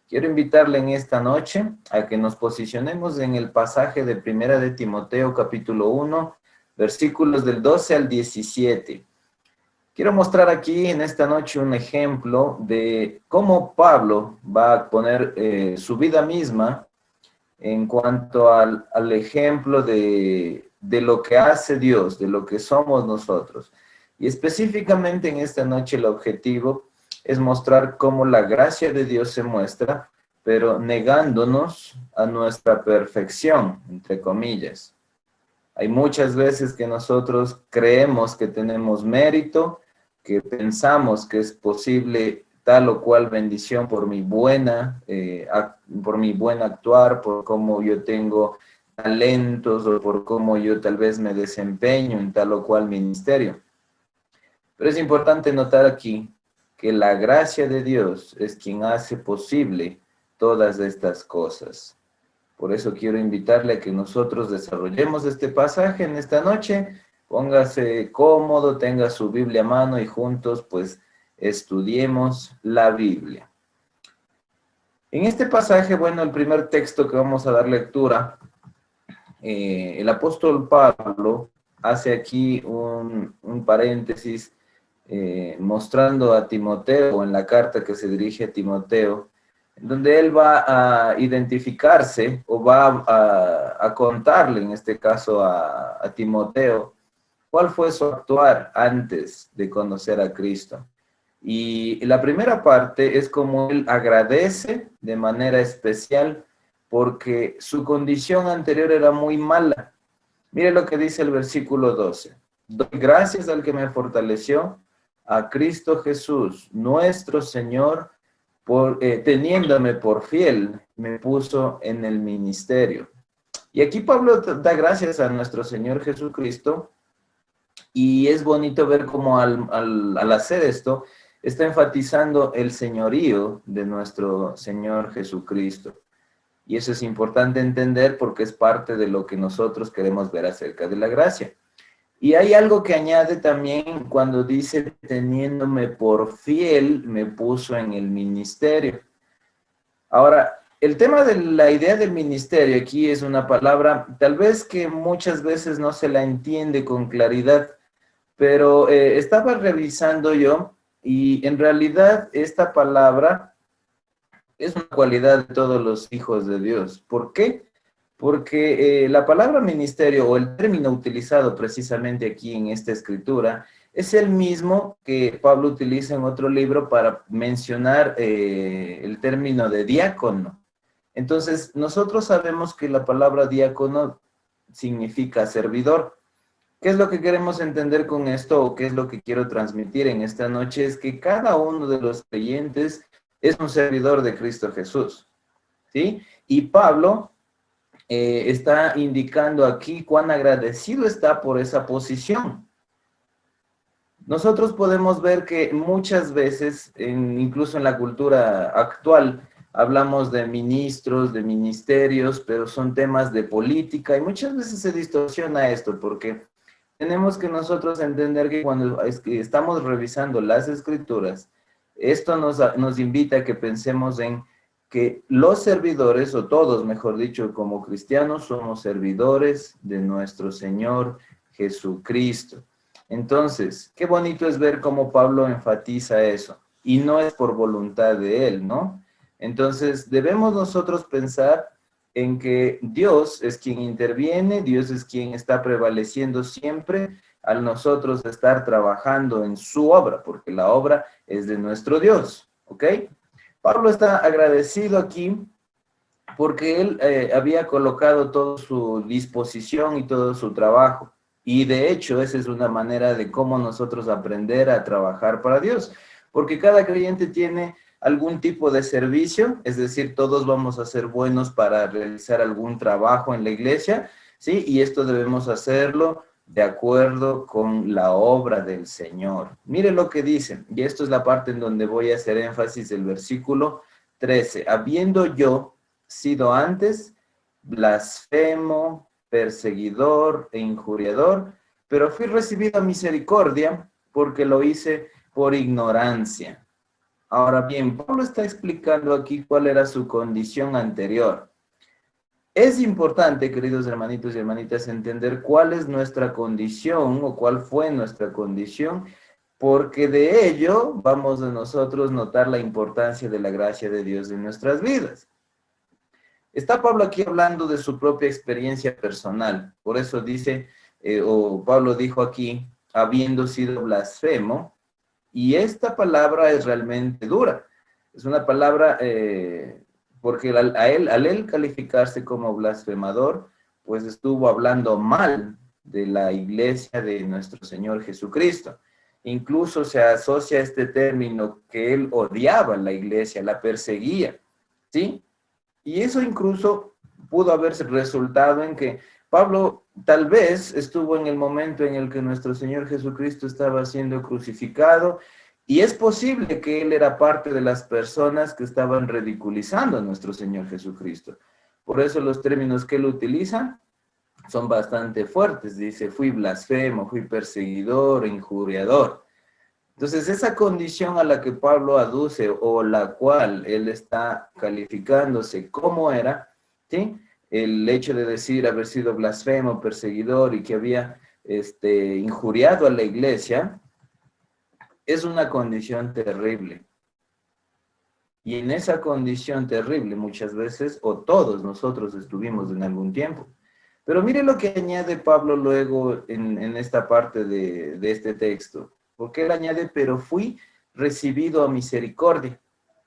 Quiero invitarle en esta noche a que nos posicionemos en el pasaje de Primera de Timoteo, capítulo 1, versículos del 12 al 17. Quiero mostrar aquí en esta noche un ejemplo de cómo Pablo va a poner su vida misma en cuanto al ejemplo de lo que hace Dios, de lo que somos nosotros. Y específicamente en esta noche el objetivo es mostrar cómo la gracia de Dios se muestra, pero negándonos a nuestra perfección, entre comillas. Hay muchas veces que nosotros creemos que tenemos mérito, que pensamos que es posible tal o cual bendición por mi por mi buen actuar, por cómo yo tengo talentos o por cómo yo tal vez me desempeño en tal o cual ministerio. Pero es importante notar aquí que la gracia de Dios es quien hace posible todas estas cosas. Por eso quiero invitarle a que nosotros desarrollemos este pasaje en esta noche. Póngase cómodo, tenga su Biblia a mano y juntos pues estudiemos la Biblia. En este pasaje, bueno, el primer texto que vamos a dar lectura, el apóstol Pablo hace aquí un paréntesis mostrando a Timoteo, en la carta que se dirige a Timoteo, donde él va a identificarse o va a contarle, en este caso a Timoteo, cuál fue su actuar antes de conocer a Cristo. Y la primera parte es como él agradece de manera especial porque su condición anterior era muy mala. Mire lo que dice el versículo 12. Doy gracias al que me fortaleció, a Cristo Jesús, nuestro Señor, teniéndome por fiel, me puso en el ministerio. Y aquí Pablo da gracias a nuestro Señor Jesucristo, y es bonito ver cómo al hacer esto, está enfatizando el señorío de nuestro Señor Jesucristo. Y eso es importante entender porque es parte de lo que nosotros queremos ver acerca de la gracia. Y hay algo que añade también cuando dice, teniéndome por fiel, me puso en el ministerio. Ahora, el tema de la idea del ministerio aquí es una palabra, tal vez que muchas veces no se la entiende con claridad, pero estaba revisando yo y en realidad esta palabra es una cualidad de todos los hijos de Dios. ¿Por qué? Porque la palabra ministerio o el término utilizado precisamente aquí en esta escritura es el mismo que Pablo utiliza en otro libro para mencionar el término de diácono. Entonces, nosotros sabemos que la palabra diácono significa servidor. ¿Qué es lo que queremos entender con esto o qué es lo que quiero transmitir en esta noche? Es que cada uno de los creyentes es un servidor de Cristo Jesús, ¿sí? Y Pablo está indicando aquí cuán agradecido está por esa posición. Nosotros podemos ver que muchas veces, incluso en la cultura actual, hablamos de ministros, de ministerios, pero son temas de política y muchas veces se distorsiona esto porque tenemos que nosotros entender que cuando estamos revisando las escrituras, esto nos invita a que pensemos en que los servidores, o todos, mejor dicho, como cristianos, somos servidores de nuestro Señor Jesucristo. Entonces, qué bonito es ver cómo Pablo enfatiza eso, y no es por voluntad de él, ¿no? Entonces, debemos nosotros pensar en que Dios es quien interviene, Dios es quien está prevaleciendo siempre al nosotros estar trabajando en su obra, porque la obra es de nuestro Dios, ¿ok? Pablo está agradecido aquí porque él había colocado toda su disposición y todo su trabajo. Y de hecho, esa es una manera de cómo nosotros aprender a trabajar para Dios, porque cada creyente tiene algún tipo de servicio, es decir, todos vamos a ser buenos para realizar algún trabajo en la iglesia, ¿sí? Y esto debemos hacerlo de acuerdo con la obra del Señor. Mire lo que dice, y esto es la parte en donde voy a hacer énfasis del versículo 13. Habiendo yo sido antes blasfemo, perseguidor e injuriador, pero fui recibido a misericordia porque lo hice por ignorancia. Ahora bien, Pablo está explicando aquí cuál era su condición anterior. Es importante, queridos hermanitos y hermanitas, entender cuál es nuestra condición o cuál fue nuestra condición, porque de ello vamos a nosotros notar la importancia de la gracia de Dios en nuestras vidas. Está Pablo aquí hablando de su propia experiencia personal. Por eso dice, o Pablo dijo aquí, habiendo sido blasfemo, y esta palabra es realmente dura. Es una palabra, porque al él calificarse como blasfemador, pues estuvo hablando mal de la iglesia de nuestro Señor Jesucristo. Incluso se asocia este término que él odiaba la iglesia, la perseguía, ¿sí? Y eso incluso pudo haberse resultado en que Pablo tal vez estuvo en el momento en el que nuestro Señor Jesucristo estaba siendo crucificado y es posible que él era parte de las personas que estaban ridiculizando a nuestro Señor Jesucristo. Por eso los términos que él utiliza son bastante fuertes. Dice, fui blasfemo, fui perseguidor, injuriador. Entonces, esa condición a la que Pablo aduce o la cual él está calificándose como era, ¿sí? El hecho de decir haber sido blasfemo, perseguidor y que había injuriado a la iglesia, es una condición terrible. Y en esa condición terrible muchas veces, o todos nosotros estuvimos en algún tiempo. Pero mire lo que añade Pablo luego en esta parte de este texto. Porque él añade, pero fui recibido a misericordia.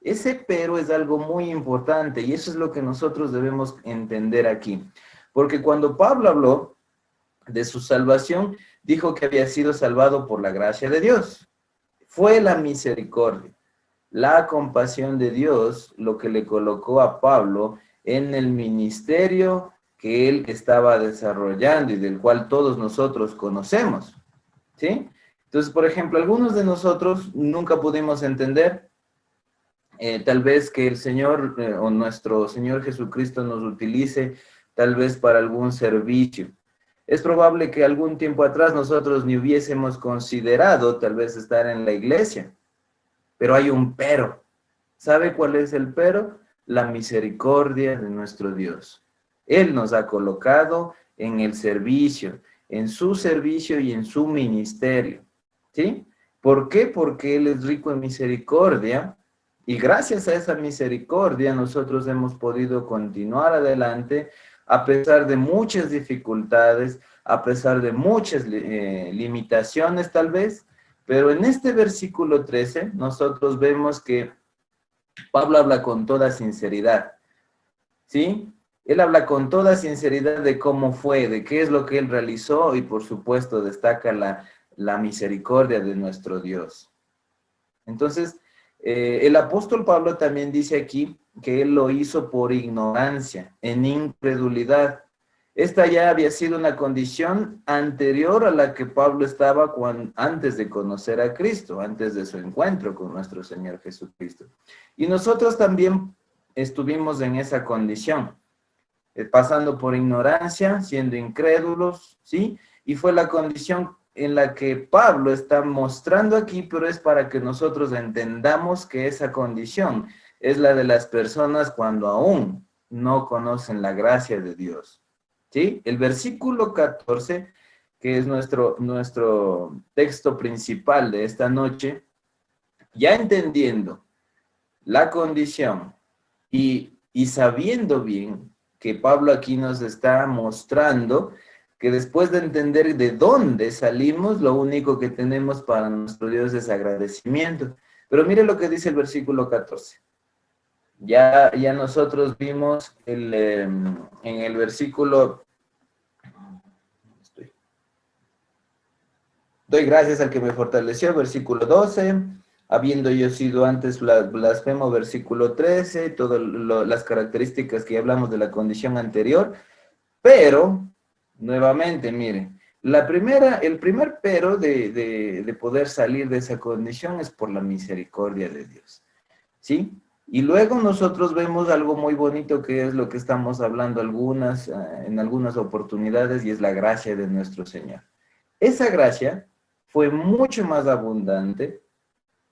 Ese pero es algo muy importante y eso es lo que nosotros debemos entender aquí. Porque cuando Pablo habló de su salvación, dijo que había sido salvado por la gracia de Dios. Fue la misericordia, la compasión de Dios lo que le colocó a Pablo en el ministerio que él estaba desarrollando y del cual todos nosotros conocemos, ¿sí? Entonces, por ejemplo, algunos de nosotros nunca pudimos entender tal vez que el Señor o nuestro Señor Jesucristo nos utilice tal vez para algún servicio. Es probable que algún tiempo atrás nosotros ni hubiésemos considerado tal vez estar en la iglesia, pero hay un pero. ¿Sabe cuál es el pero? La misericordia de nuestro Dios. Él nos ha colocado en el servicio, en su servicio y en su ministerio. ¿Sí? ¿Por qué? Porque Él es rico en misericordia y gracias a esa misericordia nosotros hemos podido continuar adelante a pesar de muchas dificultades, a pesar de muchas limitaciones tal vez, pero en este versículo 13 nosotros vemos que Pablo habla con toda sinceridad, ¿sí? Él habla con toda sinceridad de cómo fue, de qué es lo que él realizó y por supuesto destaca la misericordia de nuestro Dios. Entonces, el apóstol Pablo también dice aquí que él lo hizo por ignorancia, en incredulidad. Esta ya había sido una condición anterior a la que Pablo estaba antes de conocer a Cristo, antes de su encuentro con nuestro Señor Jesucristo. Y nosotros también estuvimos en esa condición, pasando por ignorancia, siendo incrédulos, ¿sí? Y fue la condición en la que Pablo está mostrando aquí, pero es para que nosotros entendamos que esa condición es la de las personas cuando aún no conocen la gracia de Dios. ¿Sí? El versículo 14, que es nuestro texto principal de esta noche, ya entendiendo la condición y sabiendo bien que Pablo aquí nos está mostrando que después de entender de dónde salimos, lo único que tenemos para nuestro Dios es agradecimiento. Pero mire lo que dice el versículo 14. Ya nosotros vimos en el versículo. Doy gracias al que me fortaleció, versículo 12. Habiendo yo sido antes blasfemo, versículo 13. Todas las características que hablamos de la condición anterior. Pero, nuevamente, miren, el primer pero de poder salir de esa condición es por la misericordia de Dios. ¿Sí? Y luego nosotros vemos algo muy bonito que es lo que estamos hablando en algunas oportunidades y es la gracia de nuestro Señor. Esa gracia fue mucho más abundante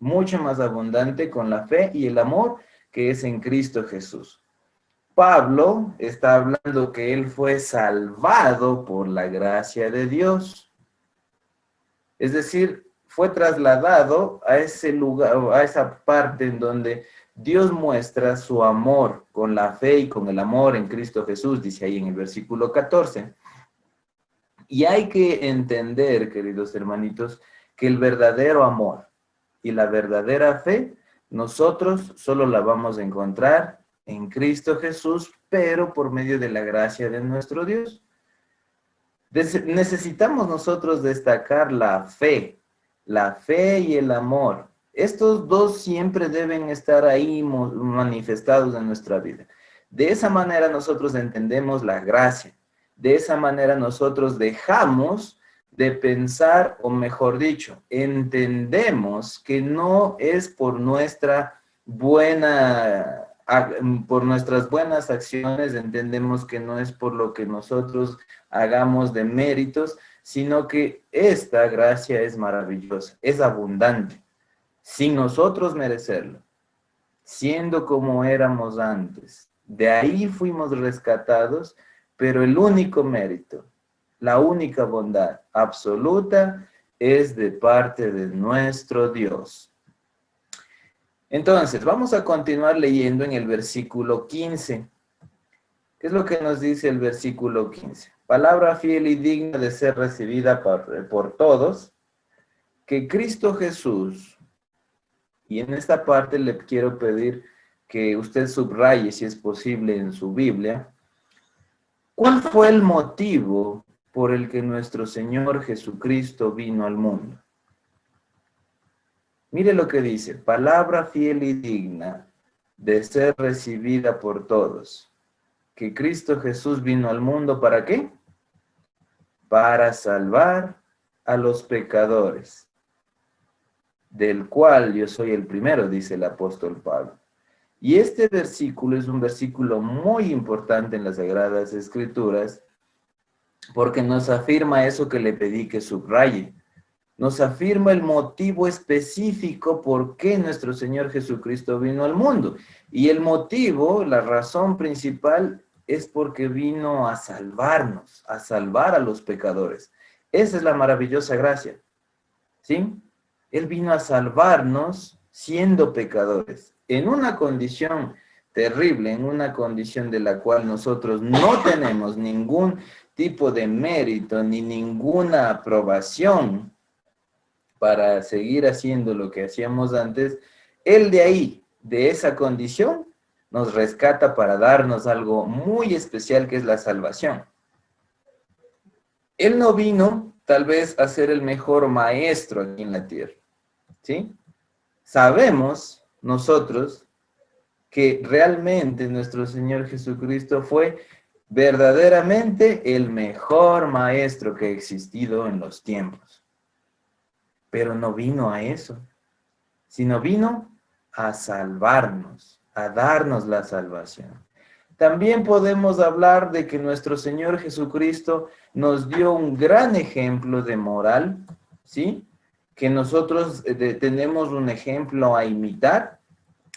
mucho más abundante con la fe y el amor que es en Cristo Jesús. Pablo está hablando que él fue salvado por la gracia de Dios. Es decir, fue trasladado a ese lugar, a esa parte en donde Dios muestra su amor con la fe y con el amor en Cristo Jesús, dice ahí en el versículo 14. Y hay que entender, queridos hermanitos, que el verdadero amor y la verdadera fe, nosotros solo la vamos a encontrar en Cristo Jesús, pero por medio de la gracia de nuestro Dios. Necesitamos nosotros destacar la fe y el amor. Estos dos siempre deben estar ahí manifestados en nuestra vida. De esa manera nosotros entendemos la gracia. De esa manera nosotros dejamos de pensar, o mejor dicho, entendemos que no es por nuestras buenas acciones, entendemos que no es por lo que nosotros hagamos de méritos, sino que esta gracia es maravillosa, es abundante, sin nosotros merecerlo, siendo como éramos antes. De ahí fuimos rescatados, pero el único mérito, la única bondad absoluta es de parte de nuestro Dios. Entonces, vamos a continuar leyendo en el versículo 15. ¿Qué es lo que nos dice el versículo 15? Palabra fiel y digna de ser recibida por todos, que Cristo Jesús, y en esta parte le quiero pedir que usted subraye, si es posible, en su Biblia, ¿cuál fue el motivo por el que nuestro Señor Jesucristo vino al mundo? Mire lo que dice, palabra fiel y digna de ser recibida por todos, que Cristo Jesús vino al mundo, ¿para qué? Para salvar a los pecadores, del cual yo soy el primero, dice el apóstol Pablo. Y este versículo es un versículo muy importante en las Sagradas Escrituras, porque nos afirma eso que le pedí que subraye. Nos afirma el motivo específico por qué nuestro Señor Jesucristo vino al mundo. Y el motivo, la razón principal, es porque vino a salvarnos, a salvar a los pecadores. Esa es la maravillosa gracia, ¿sí? Él vino a salvarnos siendo pecadores, en una condición terrible, en una condición de la cual nosotros no tenemos ningún tipo de mérito ni ninguna aprobación para seguir haciendo lo que hacíamos antes. Él de ahí, de esa condición, nos rescata para darnos algo muy especial que es la salvación. Él no vino tal vez a ser el mejor maestro aquí en la tierra, ¿sí? Sabemos nosotros que realmente nuestro Señor Jesucristo fue verdaderamente el mejor maestro que ha existido en los tiempos. Pero no vino a eso, sino vino a salvarnos, a darnos la salvación. También podemos hablar de que nuestro Señor Jesucristo nos dio un gran ejemplo de moral, ¿sí? Que nosotros tenemos un ejemplo a imitar,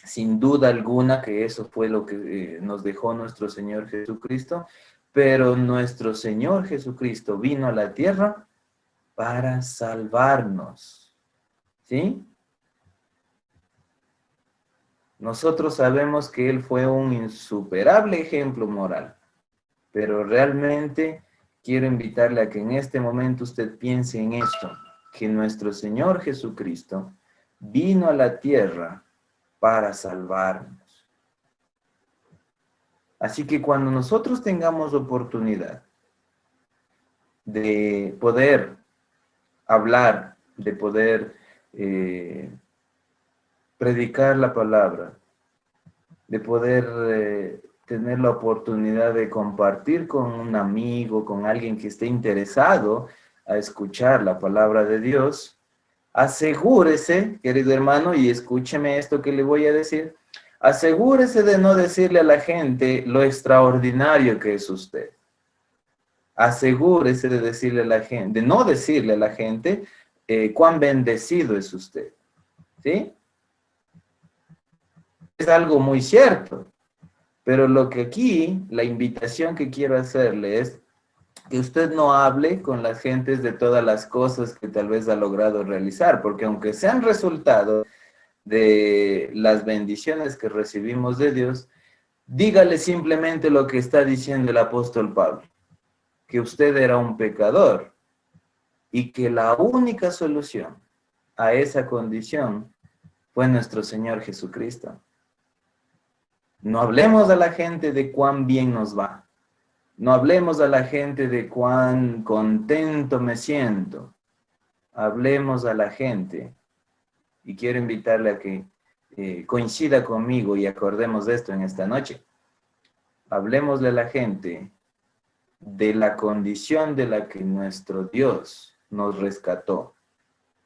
sin duda alguna que eso fue lo que nos dejó nuestro Señor Jesucristo, pero nuestro Señor Jesucristo vino a la tierra para salvarnos, ¿sí? Nosotros sabemos que Él fue un insuperable ejemplo moral, pero realmente quiero invitarle a que en este momento usted piense en esto, que nuestro Señor Jesucristo vino a la tierra para salvarnos. Así que cuando nosotros tengamos oportunidad de poder hablar, de poder predicar la palabra, de poder tener la oportunidad de compartir con un amigo, con alguien que esté interesado a escuchar la palabra de Dios, asegúrese, querido hermano, y escúcheme esto que le voy a decir, asegúrese de no decirle a la gente lo extraordinario que es usted. Asegúrese de decirle a la gente, de no decirle a la gente cuán bendecido es usted. ¿Sí? Es algo muy cierto. Pero lo que aquí, la invitación que quiero hacerle es que usted no hable con las gentes de todas las cosas que tal vez ha logrado realizar, porque aunque sean resultado de las bendiciones que recibimos de Dios, dígale simplemente lo que está diciendo el apóstol Pablo, que usted era un pecador y que la única solución a esa condición fue nuestro Señor Jesucristo. No hablemos a la gente de cuán bien nos va. No hablemos a la gente de cuán contento me siento. Hablemos a la gente, y quiero invitarle a que coincida conmigo y acordemos de esto en esta noche. Hablemosle a la gente de la condición de la que nuestro Dios nos rescató,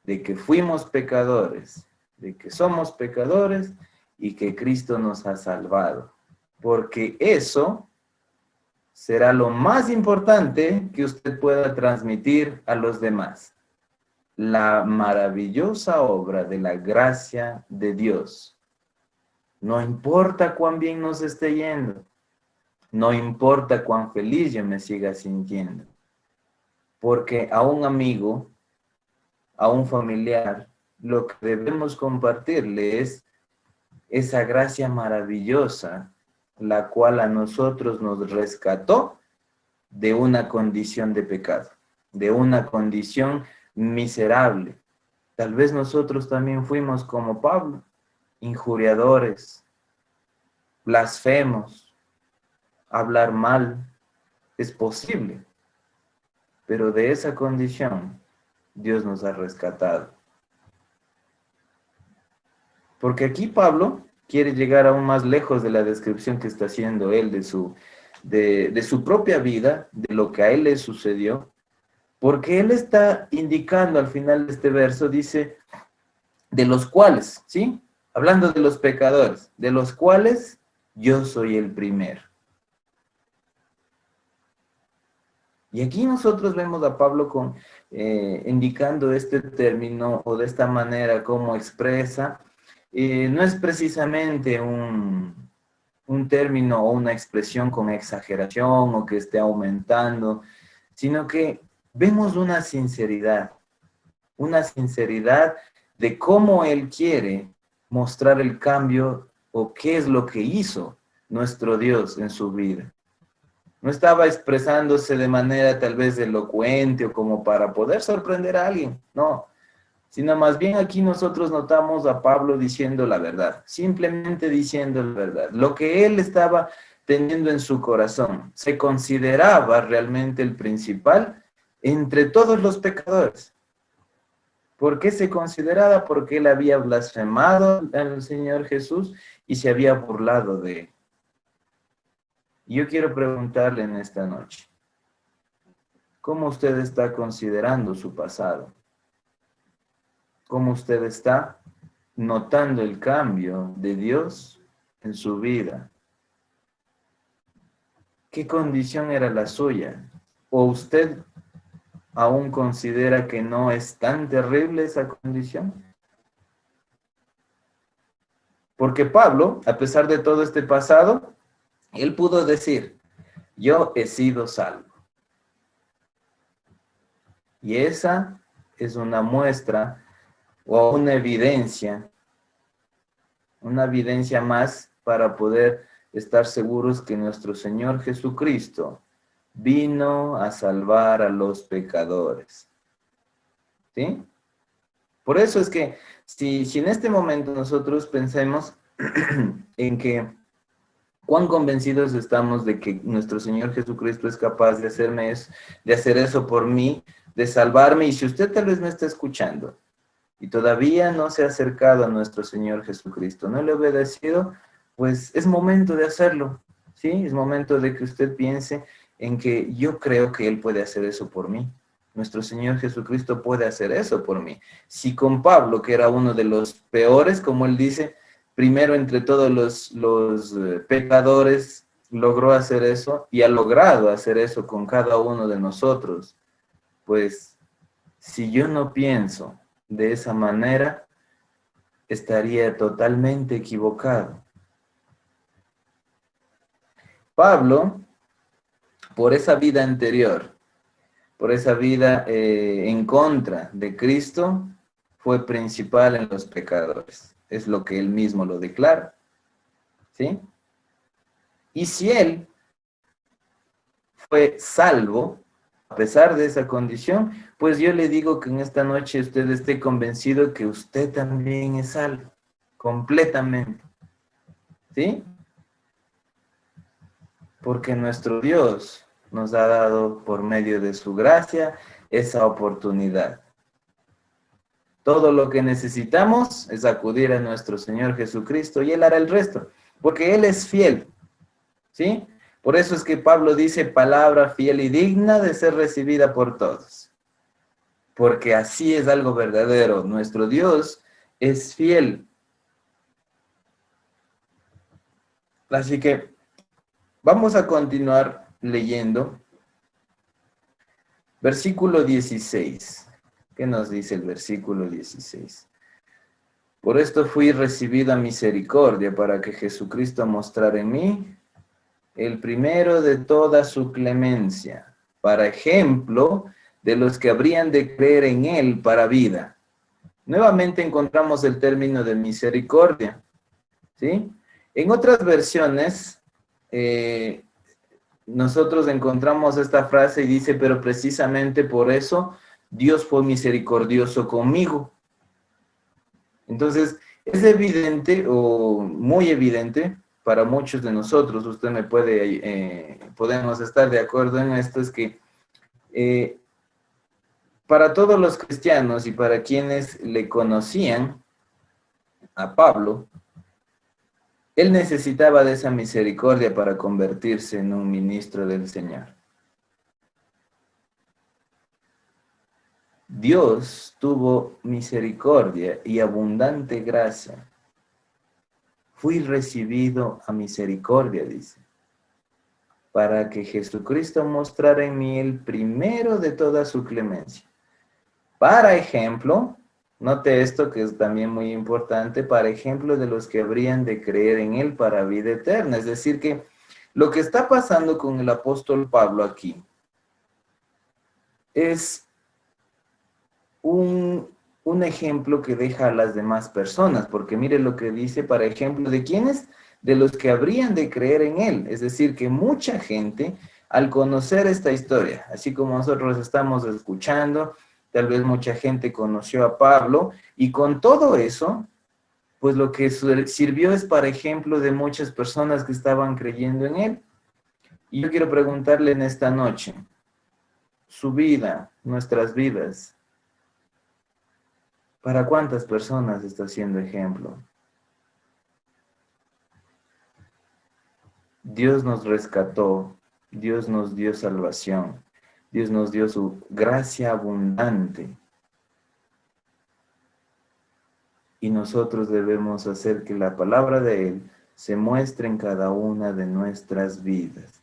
de que fuimos pecadores, de que somos pecadores y que Cristo nos ha salvado. Porque eso será lo más importante que usted pueda transmitir a los demás. La maravillosa obra de la gracia de Dios. No importa cuán bien nos esté yendo. No importa cuán feliz yo me siga sintiendo. Porque a un amigo, a un familiar, lo que debemos compartirle es esa gracia maravillosa, la cual a nosotros nos rescató de una condición de pecado, de una condición miserable. Tal vez nosotros también fuimos como Pablo, injuriadores, blasfemos, hablar mal, es posible, pero de esa condición Dios nos ha rescatado. Porque aquí Pablo quiere llegar aún más lejos de la descripción que está haciendo él de su propia vida, de lo que a él le sucedió, porque él está indicando al final de este verso, dice, de los cuales, ¿sí? Hablando de los pecadores, de los cuales yo soy el primero. Y aquí nosotros vemos a Pablo indicando este término o de esta manera como expresa. No es precisamente un término o una expresión con exageración o que esté aumentando, sino que vemos una sinceridad de cómo él quiere mostrar el cambio o qué es lo que hizo nuestro Dios en su vida. No estaba expresándose de manera tal vez elocuente o como para poder sorprender a alguien, no, sino más bien aquí nosotros notamos a Pablo diciendo la verdad, simplemente diciendo la verdad, lo que él estaba teniendo en su corazón, se consideraba realmente el principal entre todos los pecadores. ¿Por qué se consideraba? Porque él había blasfemado al Señor Jesús y se había burlado de él. Y yo quiero preguntarle en esta noche, ¿cómo usted está considerando su pasado? ¿Cómo usted está notando el cambio de Dios en su vida? ¿Qué condición era la suya? ¿O usted aún considera que no es tan terrible esa condición? Porque Pablo, a pesar de todo este pasado, él pudo decir, yo he sido salvo. Y esa es una muestra o una evidencia más para poder estar seguros que nuestro Señor Jesucristo vino a salvar a los pecadores. ¿Sí? Por eso es que si en este momento nosotros pensemos en que cuán convencidos estamos de que nuestro Señor Jesucristo es capaz de hacer eso por mí, de salvarme, y si usted tal vez me está escuchando y todavía no se ha acercado a nuestro Señor Jesucristo, no le ha obedecido, pues es momento de hacerlo, ¿sí? Es momento de que usted piense en que yo creo que Él puede hacer eso por mí. Nuestro Señor Jesucristo puede hacer eso por mí. Si con Pablo, que era uno de los peores, como él dice, primero entre todos los pecadores, logró hacer eso y ha logrado hacer eso con cada uno de nosotros, pues si yo no pienso de esa manera, estaría totalmente equivocado. Pablo, por esa vida anterior, por esa vida en contra de Cristo, fue principal en los pecadores. Es lo que él mismo lo declara. ¿Sí? Y si él fue salvo, a pesar de esa condición, pues yo le digo que en esta noche usted esté convencido que usted también es salvo, completamente. ¿Sí? Porque nuestro Dios nos ha dado por medio de su gracia esa oportunidad. Todo lo que necesitamos es acudir a nuestro Señor Jesucristo y Él hará el resto, porque Él es fiel, ¿sí? Por eso es que Pablo dice palabra fiel y digna de ser recibida por todos, porque así es algo verdadero. Nuestro Dios es fiel. Así que vamos a continuar leyendo. Versículo 16. ¿Qué nos dice el versículo 16? Por esto fui recibida misericordia para que Jesucristo mostrara en mí el primero de toda su clemencia, para ejemplo de los que habrían de creer en él para vida. Nuevamente encontramos el término de misericordia, ¿sí? En otras versiones, nosotros encontramos esta frase y dice, pero precisamente por eso Dios fue misericordioso conmigo. Entonces, es evidente o muy evidente para muchos de nosotros, usted me puede, podemos estar de acuerdo en esto, es que para todos los cristianos y para quienes le conocían a Pablo, él necesitaba de esa misericordia para convertirse en un ministro del Señor. Dios tuvo misericordia y abundante gracia. Fui recibido a misericordia, dice, para que Jesucristo mostrara en mí el primero de toda su clemencia. Para ejemplo, note esto que es también muy importante, para ejemplo de los que habrían de creer en él para vida eterna. Es decir que lo que está pasando con el apóstol Pablo aquí es un ejemplo que deja a las demás personas, porque mire lo que dice, para ejemplo, ¿de quiénes? De los que habrían de creer en él. Es decir, que mucha gente, al conocer esta historia, así como nosotros estamos escuchando, tal vez mucha gente conoció a Pablo, y con todo eso, pues lo que sirvió es para ejemplo de muchas personas que estaban creyendo en él. Y yo quiero preguntarle en esta noche, su vida, nuestras vidas, ¿para cuántas personas está siendo ejemplo? Dios nos rescató, Dios nos dio salvación, Dios nos dio su gracia abundante. Y nosotros debemos hacer que la palabra de Él se muestre en cada una de nuestras vidas.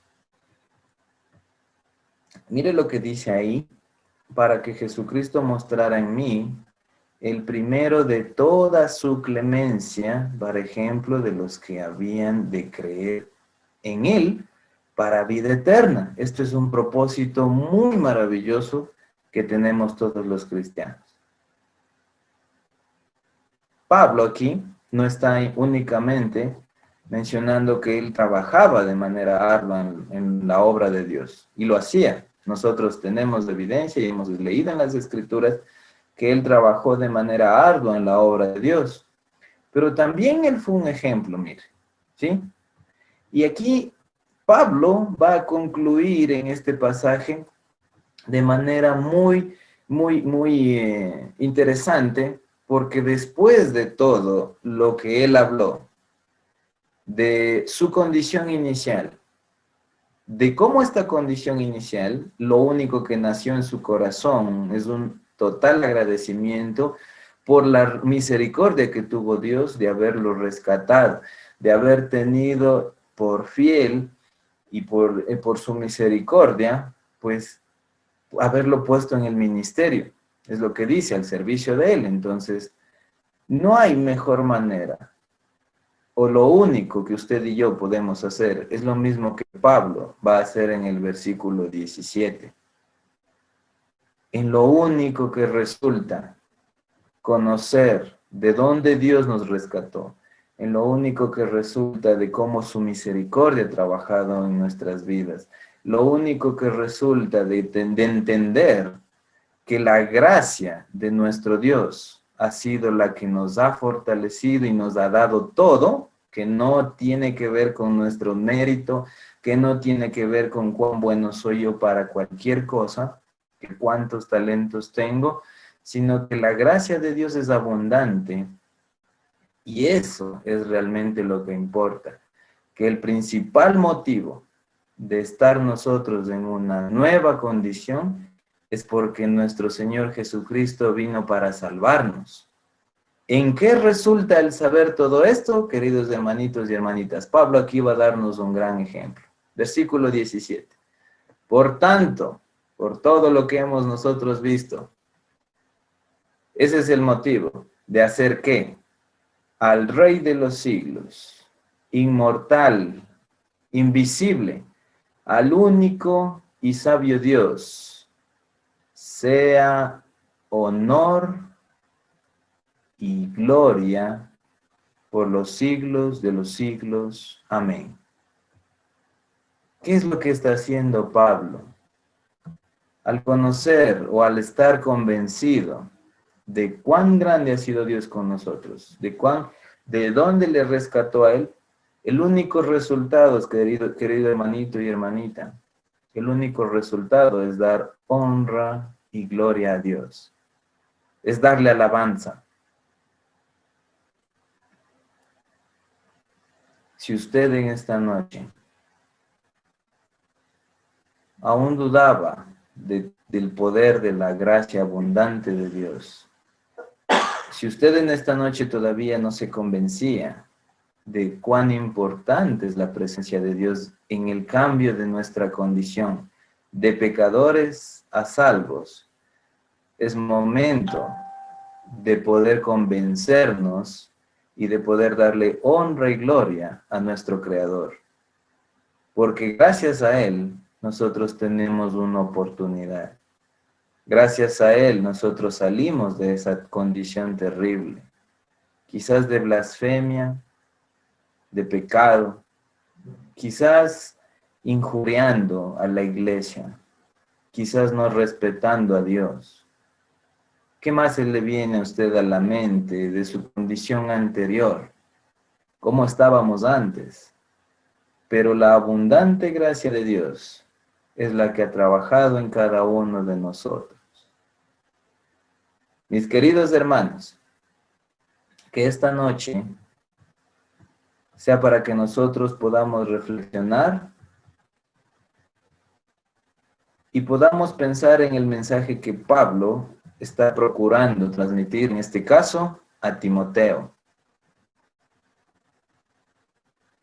Mire lo que dice ahí, para que Jesucristo mostrara en mí el primero de toda su clemencia, para ejemplo de los que habían de creer en Él para vida eterna. Esto es un propósito muy maravilloso que tenemos todos los cristianos. Pablo aquí no está únicamente mencionando que él trabajaba de manera ardua en la obra de Dios, y lo hacía. Nosotros tenemos evidencia y hemos leído en las Escrituras que él trabajó de manera ardua en la obra de Dios. Pero también él fue un ejemplo, mire, ¿sí? Y aquí Pablo va a concluir en este pasaje de manera muy interesante, porque después de todo lo que él habló, de su condición inicial, de cómo esta condición inicial, lo único que nació en su corazón es un total agradecimiento por la misericordia que tuvo Dios de haberlo rescatado, de haber tenido por fiel y por su misericordia, pues haberlo puesto en el ministerio. Es lo que dice, al servicio de él. Entonces, No hay mejor manera, o lo único que usted y yo podemos hacer es lo mismo que Pablo va a hacer en el versículo 17. En lo único que resulta conocer de dónde Dios nos rescató, en lo único que resulta de cómo su misericordia ha trabajado en nuestras vidas, lo único que resulta de entender que la gracia de nuestro Dios ha sido la que nos ha fortalecido y nos ha dado todo, que no tiene que ver con nuestro mérito, que no tiene que ver con cuán bueno soy yo para cualquier cosa, que cuántos talentos tengo, sino que la gracia de Dios es abundante y eso es realmente lo que importa, que el principal motivo de estar nosotros en una nueva condición es porque nuestro Señor Jesucristo vino para salvarnos. ¿En qué resulta el saber todo esto, queridos hermanitos y hermanitas? Pablo aquí va a darnos un gran ejemplo. Versículo 17. Por tanto, por todo lo que hemos nosotros visto, ese es el motivo de hacer ¿qué? Al Rey de los siglos, inmortal, invisible, al único y sabio Dios, sea honor y gloria por los siglos de los siglos. Amén. ¿Qué es lo que está haciendo Pablo? Al conocer o al estar convencido de cuán grande ha sido Dios con nosotros, de dónde le rescató a él, el único resultado, querido hermanito y hermanita, el único resultado es dar honra y gloria a Dios. Es darle alabanza. Si usted en esta noche aún dudaba del poder de la gracia abundante de Dios, si usted en esta noche todavía no se convencía de cuán importante es la presencia de Dios en el cambio de nuestra condición de pecadores a salvos, es momento de poder convencernos y de poder darle honra y gloria a nuestro Creador. Porque gracias a Él, nosotros tenemos una oportunidad. Gracias a Él, nosotros salimos de esa condición terrible. Quizás de blasfemia, de pecado, quizás injuriando a la iglesia, quizás no respetando a Dios. ¿Qué más se le viene a usted a la mente de su condición anterior? ¿Cómo estábamos antes? Pero la abundante gracia de Dios es la que ha trabajado en cada uno de nosotros. Mis queridos hermanos, que esta noche sea para que nosotros podamos reflexionar y podamos pensar en el mensaje que Pablo está procurando transmitir, en este caso, a Timoteo.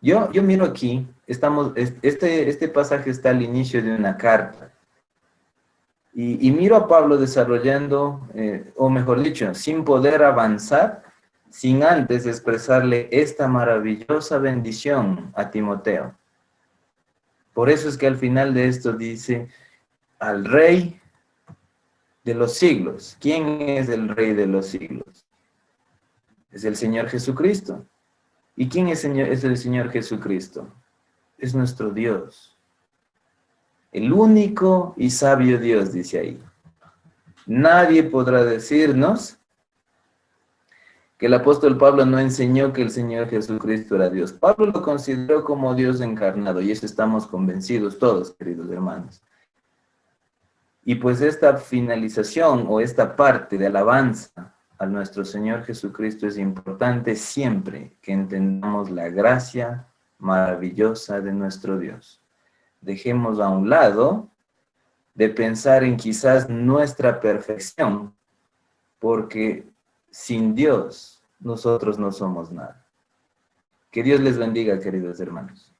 Yo miro aquí, este pasaje está al inicio de una carta. Y miro a Pablo desarrollando, o mejor dicho, sin poder avanzar, sin antes expresarle esta maravillosa bendición a Timoteo. Por eso es que al final de esto dice, al Rey de los siglos. ¿Quién es el Rey de los siglos? Es el Señor Jesucristo. ¿Y quién es el Señor Jesucristo? Es nuestro Dios. El único y sabio Dios, dice ahí. Nadie podrá decirnos que el apóstol Pablo no enseñó que el Señor Jesucristo era Dios. Pablo lo consideró como Dios encarnado, y eso estamos convencidos todos, queridos hermanos. Y pues esta finalización o esta parte de alabanza a nuestro Señor Jesucristo es importante siempre que entendamos la gracia maravillosa de nuestro Dios. Dejemos a un lado de pensar en quizás nuestra perfección, porque sin Dios nosotros no somos nada. Que Dios les bendiga, queridos hermanos.